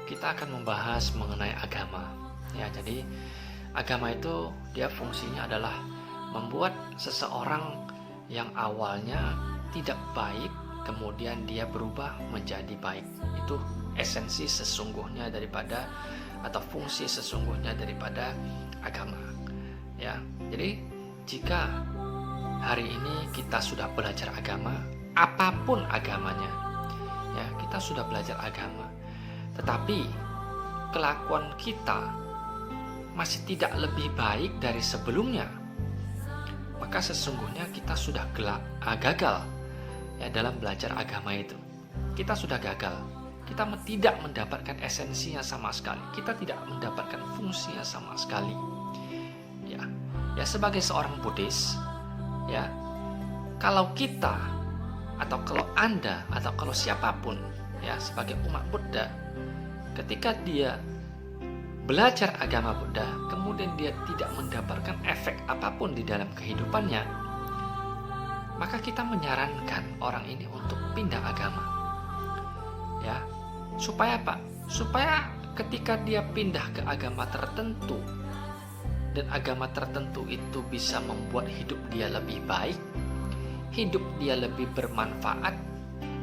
kita akan membahas mengenai agama. Ya, jadi agama itu dia fungsinya adalah membuat seseorang yang awalnya tidak baik kemudian dia berubah menjadi baik. Itu esensi sesungguhnya daripada atau fungsi sesungguhnya daripada agama. Ya, jadi jika hari ini kita sudah belajar agama, apapun agamanya, ya kita sudah belajar agama, tetapi kelakuan kita masih tidak lebih baik dari sebelumnya, maka sesungguhnya kita sudah gagal ya dalam belajar agama itu. Kita sudah gagal. Kita tidak mendapatkan esensinya sama sekali. Kita tidak mendapatkan fungsinya sama sekali. Ya sebagai seorang Buddhis, ya kalau kita atau kalau Anda atau kalau siapapun ya sebagai umat Buddha, ketika dia belajar agama Buddha kemudian dia tidak mendapatkan efek apapun di dalam kehidupannya, maka kita menyarankan orang ini untuk pindah agama. Ya, supaya apa? Supaya ketika dia pindah ke agama tertentu dan agama tertentu itu bisa membuat hidup dia lebih baik, hidup dia lebih bermanfaat,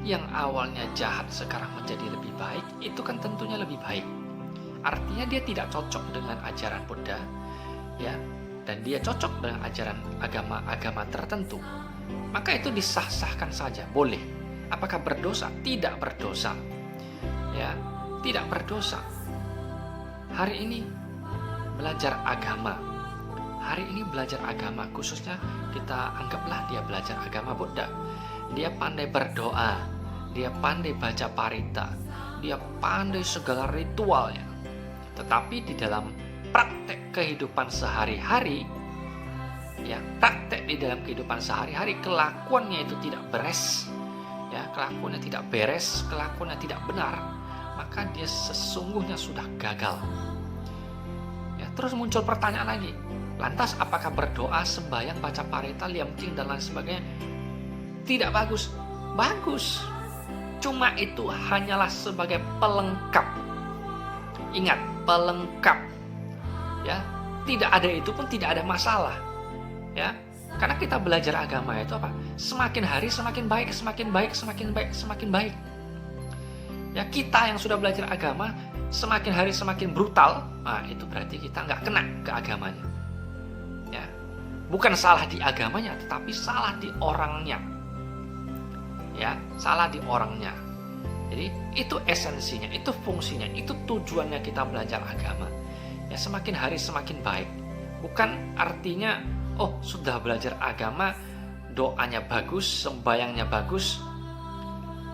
yang awalnya jahat sekarang menjadi lebih baik, itu kan tentunya lebih baik. Artinya dia tidak cocok dengan ajaran Buddha, ya, dan dia cocok dengan ajaran agama tertentu, maka itu disah-sahkan saja, boleh. Apakah berdosa? Tidak berdosa, ya, tidak berdosa. Hari ini belajar agama, khususnya kita anggaplah dia belajar agama Buddha. Dia pandai berdoa, dia pandai baca parita, dia pandai segala ritualnya. Tetapi di dalam praktek kehidupan sehari-hari, ya praktek di dalam kehidupan sehari-hari, kelakuannya itu tidak beres, ya kelakuannya tidak beres, kelakuannya tidak benar, maka dia sesungguhnya sudah gagal. Ya, terus muncul pertanyaan lagi, lantas apakah berdoa, sembahyang, baca parita, liamcing dan lain sebagainya tidak bagus? Bagus, cuma itu hanyalah sebagai pelengkap. Ingat, pelengkap, ya tidak ada itu pun tidak ada masalah, ya karena kita belajar agama itu apa? Semakin hari semakin baik, semakin baik, semakin baik, semakin baik. Ya kita yang sudah belajar agama semakin hari semakin brutal, nah itu berarti kita nggak kena ke agamanya. Ya, bukan salah di agamanya, tetapi salah di orangnya. Ya, salah di orangnya. Jadi itu esensinya, itu fungsinya, itu tujuannya kita belajar agama. Ya semakin hari semakin baik. Bukan artinya oh sudah belajar agama, doanya bagus, sembayangnya bagus,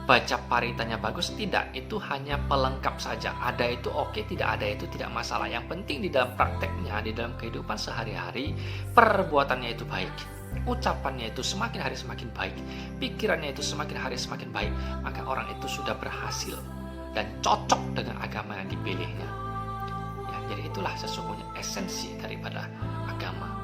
baca paritanya bagus. Tidak, itu hanya pelengkap saja. Ada itu oke, tidak ada itu tidak masalah. Yang penting di dalam prakteknya, di dalam kehidupan sehari-hari, perbuatannya itu baik, ucapannya itu semakin hari semakin baik, pikirannya itu semakin hari semakin baik, maka orang itu sudah berhasil dan cocok dengan agama yang dipilihnya. Ya, jadi itulah sesungguhnya esensi daripada agama.